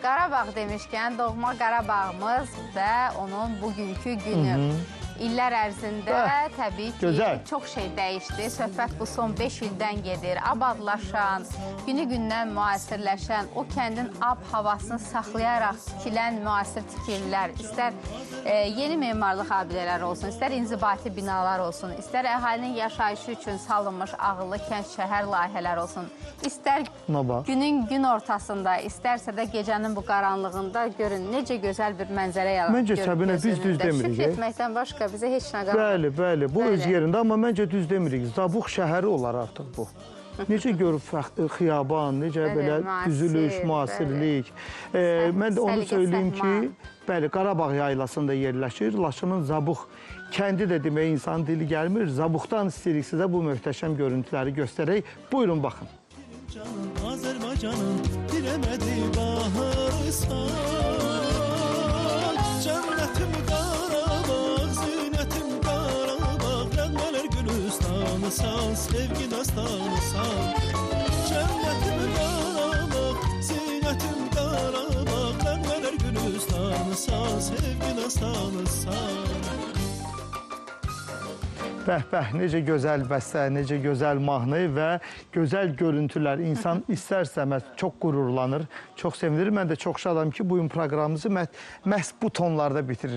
Qarabağ demişkən, doğma Qarabağımız və onun bugünkü günü. İllər ərzində təbii ki, çox şey dəyişdi. Söhbət bu son 5 ildən gedir. Abadlaşan, günü-gündən müasirləşən, o kəndin ab-havasını saxlayaraq tikilən müasir tikililər, istər yeni memarlıq abidələri olsun, istər inzibati binalar olsun, istər əhalinin yaşayışı üçün salınmış ağıllı kənd şəhər layihələr olsun, istər günün gün ortasında, istərsə də gecənin bu qaranlığında görün, necə gözəl bir mənzərə yaratır. Məncə Səbinə biz düz demirik. Şükür etməkdən başqa bizə heç nə qalmır. Bəli, bu öz yerində, amma məncə düz demirik. Zabuq şəhəri olar artıq bu. Necə görüb xiyaban, necə belə düzülüş, müasirlik. Mən də onu söyleyeyim ki, bəli, Qarabağ yaylasında yerləşir. Laçının Zabuq kəndi də demək insan dili gəlmir. Zabuqdan istəyirik sizə bu möhtəşəm görüntüləri göstərək. Buyurun, baxın. Azərbaycanın biləmədi baharısan, cənnətim Qarabağ, zinətim Qarabağ, rənmələr gülüstanısan, sevgi dastanısan. Cənnətim Qarabağ, zinətim Qarabağ, rənmələr gülüstanısan, sevgi dastanısan. Bəh, necə gözəl bəstə, necə gözəl mahnı və gözəl görüntülər. İnsan istərsə çox qürurlanır, çox sevinir. Mən də çox şadam ki, bugün proqramımızı məhz bu tonlarda bitiririk.